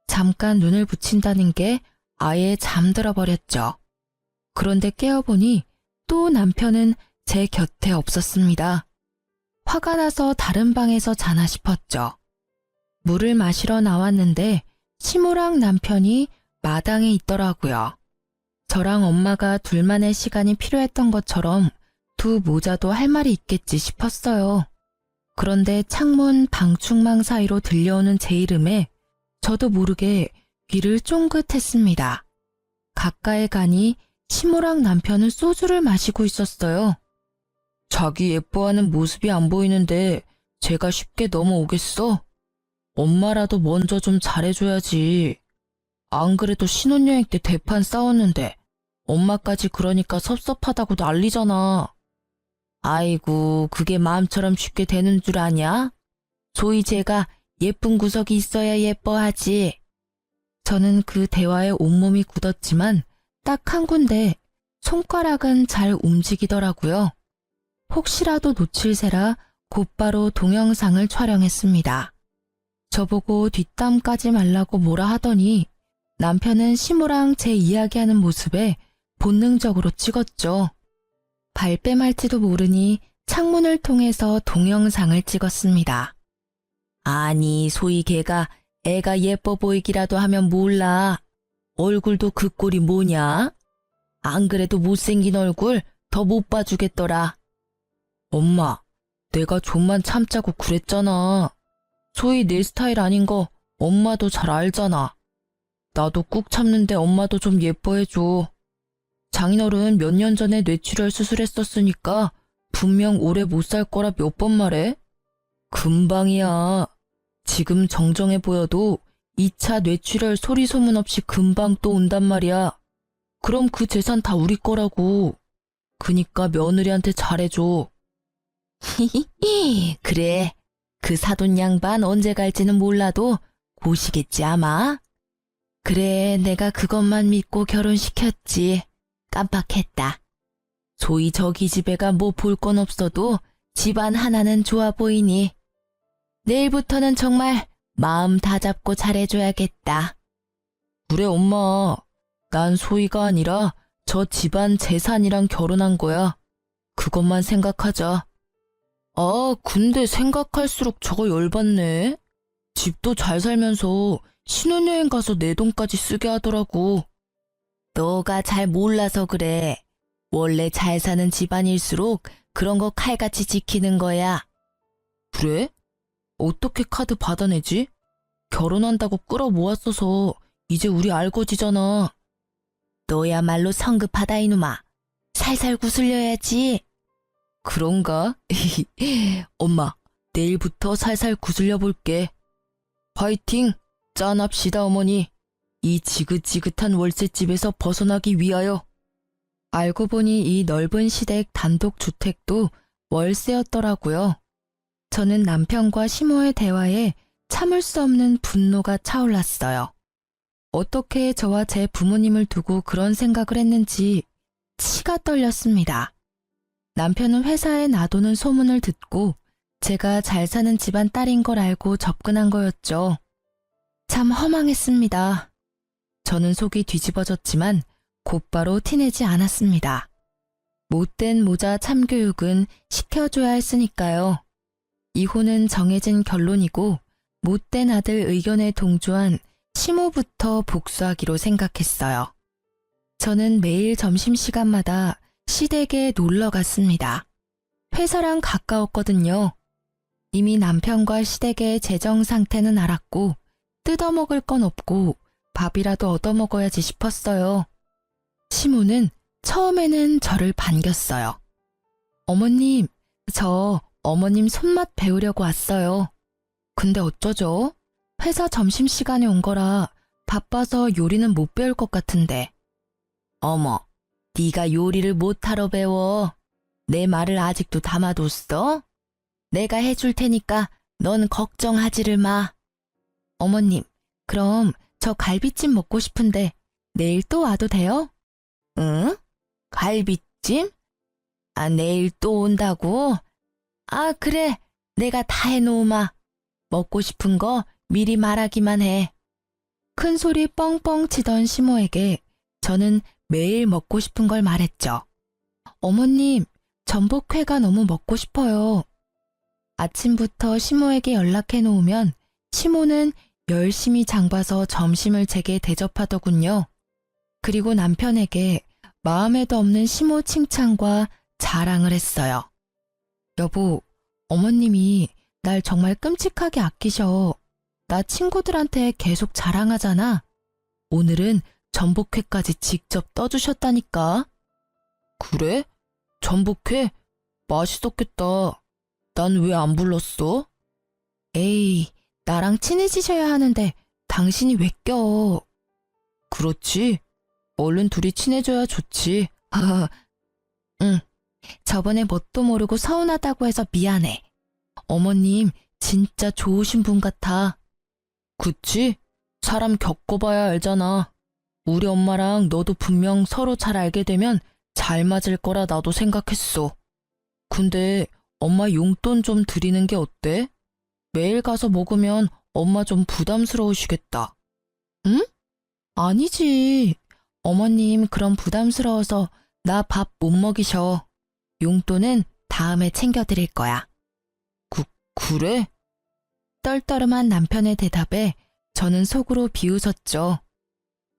잠깐 눈을 붙인다는 게 아예 잠들어 버렸죠. 그런데 깨어보니 또 남편은 제 곁에 없었습니다. 화가 나서 다른 방에서 자나 싶었죠. 물을 마시러 나왔는데 시모랑 남편이 마당에 있더라고요. 저랑 엄마가 둘만의 시간이 필요했던 것처럼 두 모자도 할 말이 있겠지 싶었어요. 그런데 창문 방충망 사이로 들려오는 제 이름에 저도 모르게 귀를 쫑긋했습니다. 가까이 가니 시모랑 남편은 소주를 마시고 있었어요. 자기 예뻐하는 모습이 안 보이는데 제가 쉽게 넘어오겠어? 엄마라도 먼저 좀 잘해줘야지. 안 그래도 신혼여행 때 대판 싸웠는데 엄마까지 그러니까 섭섭하다고 난리잖아. 아이고, 그게 마음처럼 쉽게 되는 줄 아냐? 소위 제가 예쁜 구석이 있어야 예뻐하지. 저는 그 대화에 온몸이 굳었지만 딱 한 군데 손가락은 잘 움직이더라고요. 혹시라도 놓칠세라 곧바로 동영상을 촬영했습니다. 저보고 뒷담 까지 말라고 뭐라 하더니 남편은 시모랑 제 이야기하는 모습에 본능적으로 찍었죠. 발뺌할지도 모르니 창문을 통해서 동영상을 찍었습니다. 아니, 소위 걔가 애가 예뻐 보이기라도 하면 몰라. 얼굴도 그 꼴이 뭐냐? 안 그래도 못생긴 얼굴 더 못 봐주겠더라. 엄마, 내가 좀만 참자고 그랬잖아. 소위 내 스타일 아닌 거 엄마도 잘 알잖아. 나도 꾹 참는데 엄마도 좀 예뻐해줘. 장인어른 몇 년 전에 뇌출혈 수술했었으니까 분명 오래 못 살 거라 몇 번 말해? 금방이야. 지금 정정해 보여도 2차 뇌출혈 소리 소문 없이 금방 또 온단 말이야. 그럼 그 재산 다 우리 거라고. 그니까 며느리한테 잘해줘. 히히히, 그래. 그 사돈 양반 언제 갈지는 몰라도 고시겠지 아마? 그래, 내가 그것만 믿고 결혼시켰지. 깜빡했다. 소위 저기 집애가 뭐 볼 건 없어도 집안 하나는 좋아 보이니 내일부터는 정말 마음 다 잡고 잘해줘야겠다. 그래 엄마, 난 소희가 아니라 저 집안 재산이랑 결혼한 거야. 그것만 생각하자. 아, 근데 생각할수록 저거 열받네. 집도 잘 살면서 신혼여행 가서 내 돈까지 쓰게 하더라고. 너가 잘 몰라서 그래. 원래 잘 사는 집안일수록 그런 거 칼같이 지키는 거야. 그래? 어떻게 카드 받아내지? 결혼한다고 끌어모았어서 이제 우리 알거지잖아. 너야말로 성급하다 이놈아. 살살 구슬려야지. 그런가? 엄마, 내일부터 살살 구슬려 볼게. 화이팅! 짠합시다 어머니. 이 지긋지긋한 월세집에서 벗어나기 위하여. 알고 보니 이 넓은 시댁 단독주택도 월세였더라고요. 저는 남편과 시모의 대화에 참을 수 없는 분노가 차올랐어요. 어떻게 저와 제 부모님을 두고 그런 생각을 했는지 치가 떨렸습니다. 남편은 회사에 놔두는 소문을 듣고 제가 잘 사는 집안 딸인 걸 알고 접근한 거였죠. 참 허망했습니다. 저는 속이 뒤집어졌지만 곧바로 티내지 않았습니다. 못된 모자 참교육은 시켜줘야 했으니까요. 이혼은 정해진 결론이고 못된 아들 의견에 동조한 시모부터 복수하기로 생각했어요. 저는 매일 점심시간마다 시댁에 놀러 갔습니다. 회사랑 가까웠거든요. 이미 남편과 시댁의 재정 상태는 알았고 뜯어먹을 건 없고 밥이라도 얻어먹어야지 싶었어요. 시모는 처음에는 저를 반겼어요. 어머님, 저 어머님 손맛 배우려고 왔어요. 근데 어쩌죠? 회사 점심시간에 온 거라 바빠서 요리는 못 배울 것 같은데. 어머, 네가 요리를 못하러 배워. 내 말을 아직도 담아뒀어? 내가 해줄 테니까 넌 걱정하지를 마. 어머님, 그럼 저 갈비찜 먹고 싶은데 내일 또 와도 돼요? 응? 갈비찜? 아, 내일 또 온다고? 아, 그래. 내가 다 해놓으마. 먹고 싶은 거 미리 말하기만 해. 큰 소리 뻥뻥 치던 시모에게 저는 매일 먹고 싶은 걸 말했죠. 어머님, 전복회가 너무 먹고 싶어요. 아침부터 시모에게 연락해 놓으면 시모는 열심히 장봐서 점심을 제게 대접하더군요. 그리고 남편에게 마음에도 없는 시모 칭찬과 자랑을 했어요. 여보, 어머님이 날 정말 끔찍하게 아끼셔. 나 친구들한테 계속 자랑하잖아. 오늘은 전복회까지 직접 떠주셨다니까. 그래? 전복회? 맛있었겠다. 난 왜 안 불렀어? 에이, 나랑 친해지셔야 하는데 당신이 왜 껴? 그렇지. 얼른 둘이 친해져야 좋지. 응, 저번에 뭣도 모르고 서운하다고 해서 미안해. 어머님 진짜 좋으신 분 같아. 그치? 사람 겪어봐야 알잖아. 우리 엄마랑 너도 분명 서로 잘 알게 되면 잘 맞을 거라 나도 생각했어. 근데 엄마 용돈 좀 드리는 게 어때? 매일 가서 먹으면 엄마 좀 부담스러우시겠다. 응? 아니지. 어머님 그럼 부담스러워서 나 밥 못 먹이셔. 용돈은 다음에 챙겨드릴 거야. 그래? 떨떠름한 남편의 대답에 저는 속으로 비웃었죠.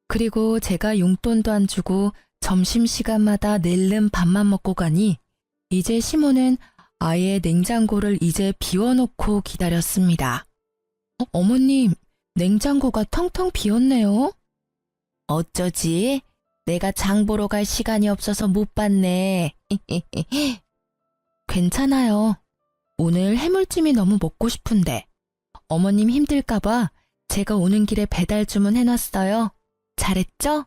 그리고 제가 용돈도 안 주고 점심시간마다 낼름 밥만 먹고 가니 이제 시모는 아예 냉장고를 이제 비워놓고 기다렸습니다. 어머님, 냉장고가 텅텅 비었네요. 어쩌지? 내가 장 보러 갈 시간이 없어서 못 봤네. 괜찮아요. 오늘 해물찜이 너무 먹고 싶은데 어머님 힘들까봐 제가 오는 길에 배달 주문해놨어요. 잘했죠?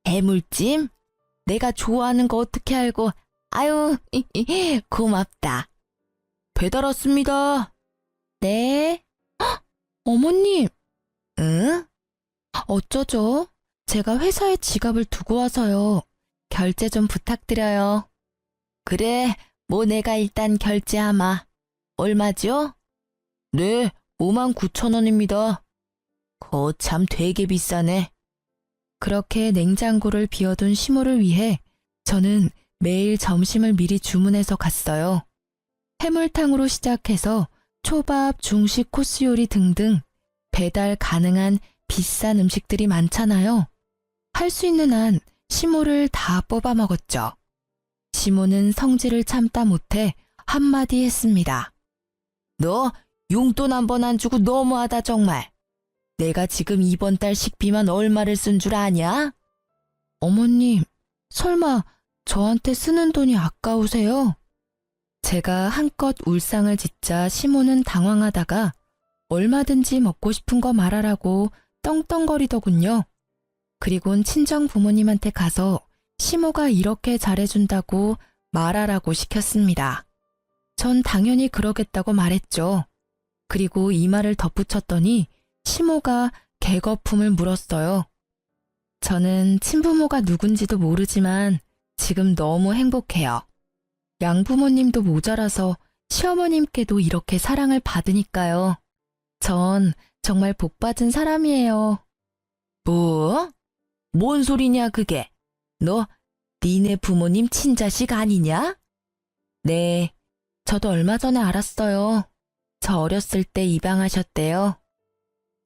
해물찜? 내가 좋아하는 거 어떻게 알고. 아유, 고맙다. 배달 왔습니다. 네. 헉, 어머님. 응? 어쩌죠? 제가 회사에 지갑을 두고 와서요. 결제 좀 부탁드려요. 그래, 뭐 내가 일단 결제하마. 얼마죠? 네, 59,000원입니다. 거참 되게 비싸네. 그렇게 냉장고를 비워둔 시모를 위해 저는 매일 점심을 미리 주문해서 갔어요. 해물탕으로 시작해서 초밥, 중식, 코스 요리 등등 배달 가능한 비싼 음식들이 많잖아요. 할 수 있는 한 시모를 다 뽑아 먹었죠. 시모는 성질을 참다 못해 한마디 했습니다. 너 용돈 한 번 안 주고 너무하다 정말. 내가 지금 이번 달 식비만 얼마를 쓴 줄 아냐? 어머님, 설마 저한테 쓰는 돈이 아까우세요? 제가 한껏 울상을 짓자 시모는 당황하다가 얼마든지 먹고 싶은 거 말하라고 떵떵거리더군요. 그리곤 친정 부모님한테 가서 시모가 이렇게 잘해준다고 말하라고 시켰습니다. 전 당연히 그러겠다고 말했죠. 그리고 이 말을 덧붙였더니 시모가 개거품을 물었어요. 저는 친부모가 누군지도 모르지만 지금 너무 행복해요. 양부모님도 모자라서 시어머님께도 이렇게 사랑을 받으니까요. 전 정말 복받은 사람이에요. 뭐? 뭔 소리냐 그게? 너 니네 부모님 친자식 아니냐? 네, 저도 얼마 전에 알았어요. 저 어렸을 때 입양하셨대요.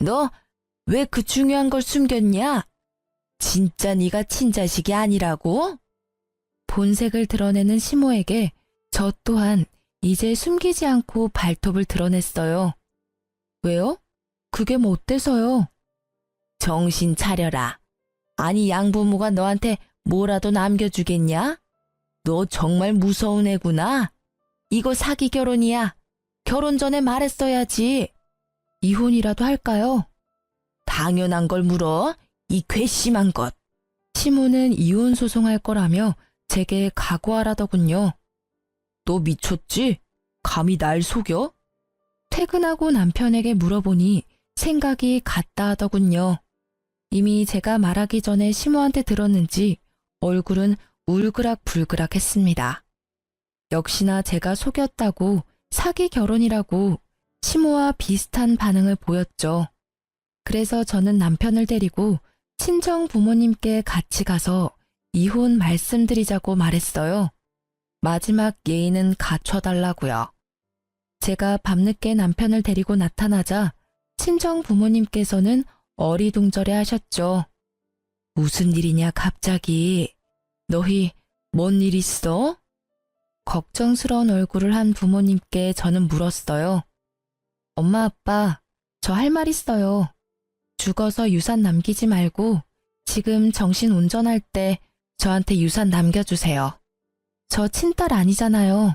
너 왜 그 중요한 걸 숨겼냐? 진짜 네가 친자식이 아니라고? 본색을 드러내는 시모에게 저 또한 이제 숨기지 않고 발톱을 드러냈어요. 왜요? 그게 뭐 어때서요? 정신 차려라. 아니 양부모가 너한테 뭐라도 남겨주겠냐? 너 정말 무서운 애구나. 이거 사기 결혼이야. 결혼 전에 말했어야지. 이혼이라도 할까요? 당연한 걸 물어. 이 괘씸한 것. 시모는 이혼 소송할 거라며 제게 각오하라더군요. 너 미쳤지? 감히 날 속여? 퇴근하고 남편에게 물어보니 생각이 같다 하더군요. 이미 제가 말하기 전에 시모한테 들었는지 얼굴은 울그락불그락 했습니다. 역시나 제가 속였다고 사기 결혼이라고 시모와 비슷한 반응을 보였죠. 그래서 저는 남편을 데리고 친정 부모님께 같이 가서 이혼 말씀드리자고 말했어요. 마지막 예의는 갖춰달라고요. 제가 밤늦게 남편을 데리고 나타나자 친정 부모님께서는 어리둥절해 하셨죠. 무슨 일이냐 갑자기. 너희 뭔 일 있어? 걱정스러운 얼굴을 한 부모님께 저는 물었어요. 엄마 아빠, 저 할 말 있어요. 죽어서 유산 남기지 말고 지금 정신 운전할 때 저한테 유산 남겨주세요. 저 친딸 아니잖아요.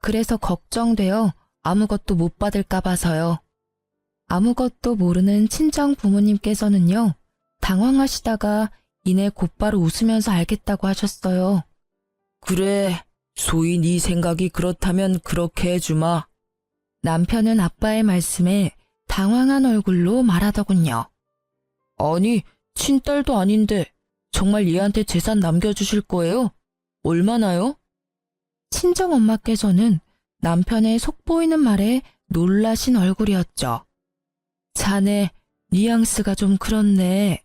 그래서 걱정돼요. 아무것도 못 받을까 봐서요. 아무것도 모르는 친정 부모님께서는요. 당황하시다가 이내 곧바로 웃으면서 알겠다고 하셨어요. 그래, 소희 네 생각이 그렇다면 그렇게 해주마. 남편은 아빠의 말씀에 당황한 얼굴로 말하더군요. 아니, 친딸도 아닌데 정말 얘한테 재산 남겨주실 거예요? 얼마나요? 친정엄마께서는 남편의 속보이는 말에 놀라신 얼굴이었죠. 자네, 뉘앙스가 좀 그렇네.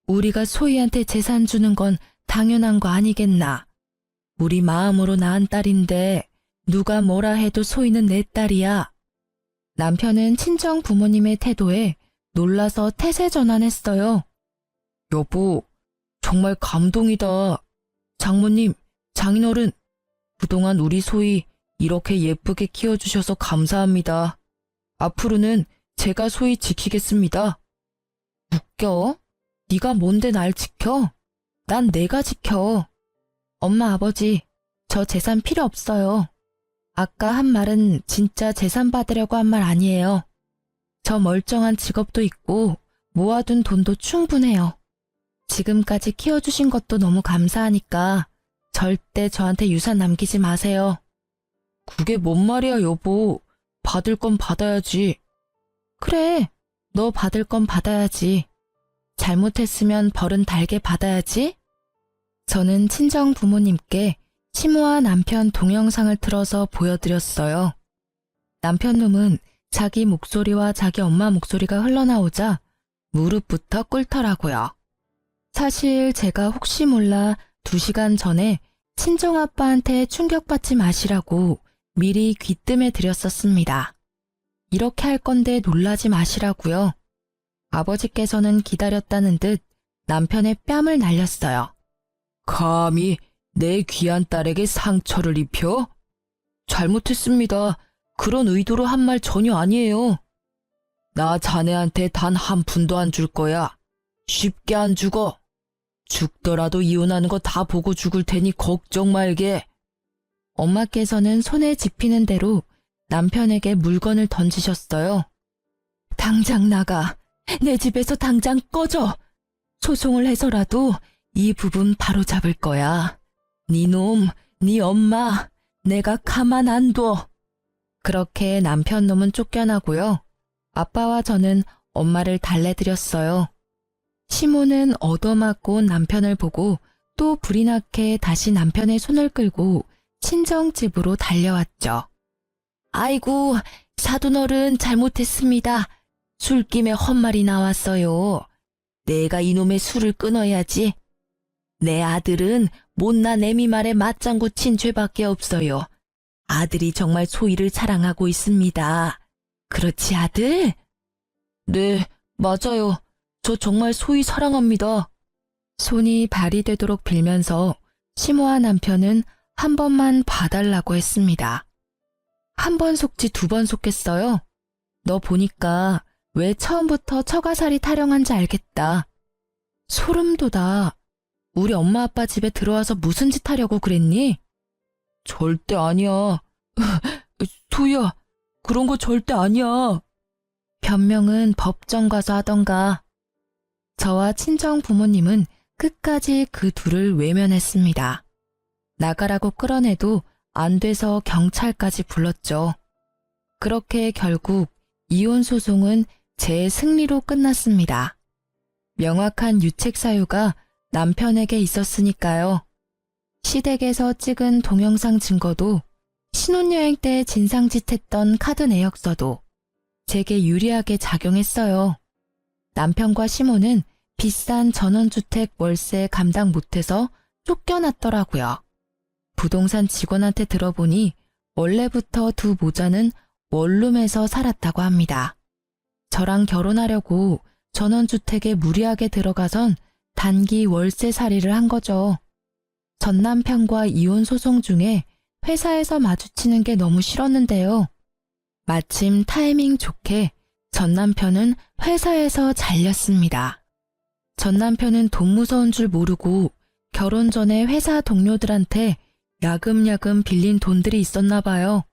우리가 소희한테 재산 주는 건 당연한 거 아니겠나. 우리 마음으로 낳은 딸인데 누가 뭐라 해도 소희는 내 딸이야. 남편은 친정 부모님의 태도에 놀라서 태세 전환했어요. 여보, 정말 감동이다. 장모님, 장인어른, 그동안 우리 소희 이렇게 예쁘게 키워주셔서 감사합니다. 앞으로는 제가 소희 지키겠습니다. 웃겨? 네가 뭔데 날 지켜? 난 내가 지켜. 엄마 아버지, 저 재산 필요 없어요. 아까 한 말은 진짜 재산 받으려고 한 말 아니에요. 저 멀쩡한 직업도 있고 모아둔 돈도 충분해요. 지금까지 키워주신 것도 너무 감사하니까 절대 저한테 유산 남기지 마세요. 그게 뭔 말이야 여보. 받을 건 받아야지. 그래, 너 받을 건 받아야지. 잘못했으면 벌은 달게 받아야지. 저는 친정 부모님께 시모와 남편 동영상을 틀어서 보여드렸어요. 남편 놈은 자기 목소리와 자기 엄마 목소리가 흘러나오자 무릎부터 꿇더라고요. 사실 제가 혹시 몰라 2시간 전에 친정아빠한테 충격받지 마시라고 미리 귀뜸해 드렸었습니다. 이렇게 할 건데 놀라지 마시라고요. 아버지께서는 기다렸다는 듯 남편의 뺨을 날렸어요. 감히 내 귀한 딸에게 상처를 입혀? 잘못했습니다. 그런 의도로 한 말 전혀 아니에요. 나 자네한테 단 한 푼도 안 줄 거야. 쉽게 안 죽어. 죽더라도 이혼하는 거 다 보고 죽을 테니 걱정 말게. 엄마께서는 손에 집히는 대로 남편에게 물건을 던지셨어요. 당장 나가. 내 집에서 당장 꺼져. 소송을 해서라도 이 부분 바로 잡을 거야. 네 놈, 네 엄마, 내가 가만 안 둬. 그렇게 남편 놈은 쫓겨나고요. 아빠와 저는 엄마를 달래드렸어요. 시모는 얻어맞고 남편을 보고 또 불이 나게 다시 남편의 손을 끌고 친정집으로 달려왔죠. 아이고, 사돈어른 잘못했습니다. 술김에 헛말이 나왔어요. 내가 이놈의 술을 끊어야지. 내 아들은 못난 애미 말에 맞장구 친 죄밖에 없어요. 아들이 정말 소희를 사랑하고 있습니다. 그렇지 아들? 네, 맞아요. 저 정말 소희 사랑합니다. 손이 발이 되도록 빌면서 시모와 남편은 한 번만 봐달라고 했습니다. 한 번 속지 2번 속겠어요. 너 보니까 왜 처음부터 처가살이 타령한지 알겠다. 소름 돋아. 우리 엄마 아빠 집에 들어와서 무슨 짓 하려고 그랬니? 절대 아니야. 소희야, 그런 거 절대 아니야. 변명은 법정 가서 하던가. 저와 친정 부모님은 끝까지 그 둘을 외면했습니다. 나가라고 끌어내도 안 돼서 경찰까지 불렀죠. 그렇게 결국 이혼 소송은 제 승리로 끝났습니다. 명확한 유책 사유가 남편에게 있었으니까요. 시댁에서 찍은 동영상 증거도, 신혼여행 때 진상짓했던 카드 내역서도 제게 유리하게 작용했어요. 남편과 시모는 비싼 전원주택 월세 감당 못해서 쫓겨났더라고요. 부동산 직원한테 들어보니 원래부터 두 모자는 원룸에서 살았다고 합니다. 저랑 결혼하려고 전원주택에 무리하게 들어가선 단기 월세살이를 한 거죠. 전 남편과 이혼 소송 중에 회사에서 마주치는 게 너무 싫었는데요. 마침 타이밍 좋게 전 남편은 회사에서 잘렸습니다. 전 남편은 돈 무서운 줄 모르고 결혼 전에 회사 동료들한테 야금야금 빌린 돈들이 있었나 봐요.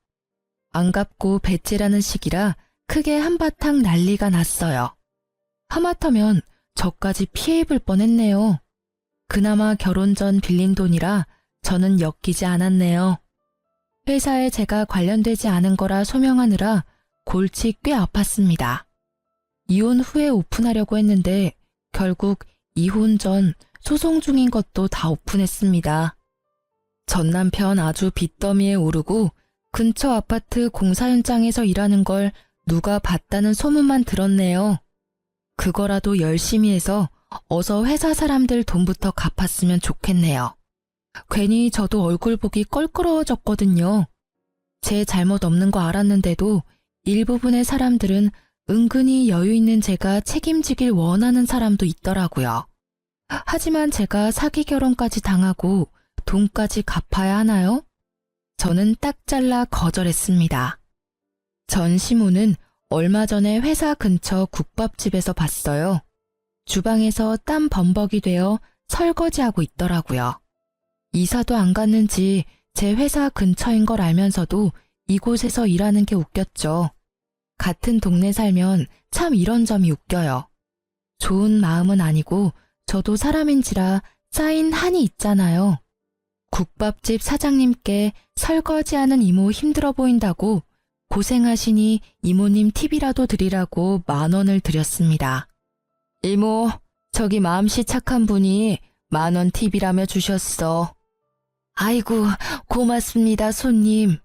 안 갚고 배째라는 시기라 크게 한바탕 난리가 났어요. 하마터면 저까지 피해 입을 뻔했네요. 그나마 결혼 전 빌린 돈이라 저는 엮이지 않았네요. 회사에 제가 관련되지 않은 거라 소명하느라 골치 꽤 아팠습니다. 이혼 후에 오픈하려고 했는데 결국 이혼 전 소송 중인 것도 다 오픈했습니다. 전 남편 아주 빚더미에 오르고 근처 아파트 공사 현장에서 일하는 걸 누가 봤다는 소문만 들었네요. 그거라도 열심히 해서 어서 회사 사람들 돈부터 갚았으면 좋겠네요. 괜히 저도 얼굴 보기 껄끄러워졌거든요. 제 잘못 없는 거 알았는데도 일부분의 사람들은 은근히 여유 있는 제가 책임지길 원하는 사람도 있더라고요. 하지만 제가 사기 결혼까지 당하고 돈까지 갚아야 하나요? 저는 딱 잘라 거절했습니다. 전 시모는 얼마 전에 회사 근처 국밥집에서 봤어요. 주방에서 땀 범벅이 되어 설거지하고 있더라고요. 이사도 안 갔는지 제 회사 근처인 걸 알면서도 이곳에서 일하는 게 웃겼죠. 같은 동네 살면 참 이런 점이 웃겨요. 좋은 마음은 아니고 저도 사람인지라 쌓인 한이 있잖아요. 국밥집 사장님께 설거지하는 이모 힘들어 보인다고 고생하시니 이모님 팁이라도 드리라고 10,000원을 드렸습니다. 이모, 저기 마음씨 착한 분이 10,000원 팁이라며 주셨어. 아이고, 고맙습니다, 손님.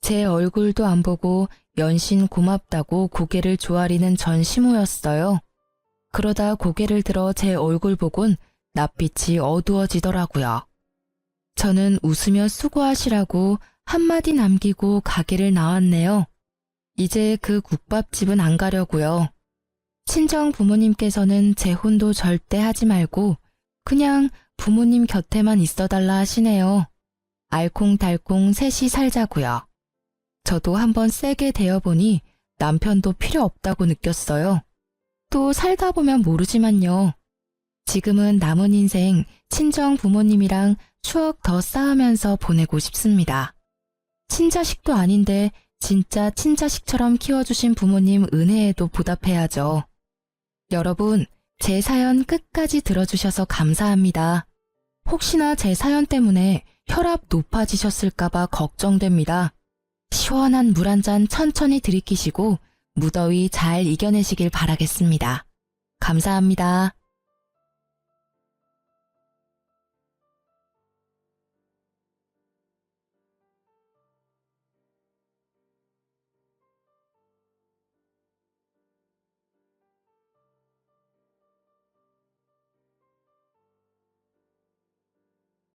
제 얼굴도 안 보고 연신 고맙다고 고개를 조아리는 전 시모였어요. 그러다 고개를 들어 제 얼굴 보곤 낯빛이 어두워지더라고요. 저는 웃으며 수고하시라고 한마디 남기고 가게를 나왔네요. 이제 그 국밥집은 안 가려고요. 친정 부모님께서는 재혼도 절대 하지 말고 그냥 부모님 곁에만 있어달라 하시네요. 알콩달콩 셋이 살자고요. 저도 한번 세게 대어보니 남편도 필요 없다고 느꼈어요. 또 살다 보면 모르지만요. 지금은 남은 인생 친정 부모님이랑 추억 더 쌓으면서 보내고 싶습니다. 친자식도 아닌데 진짜 친자식처럼 키워주신 부모님 은혜에도 보답해야죠. 여러분, 제 사연 끝까지 들어주셔서 감사합니다. 혹시나 제 사연 때문에 혈압 높아지셨을까봐 걱정됩니다. 시원한 물 한 잔 천천히 들이키시고 무더위 잘 이겨내시길 바라겠습니다. 감사합니다.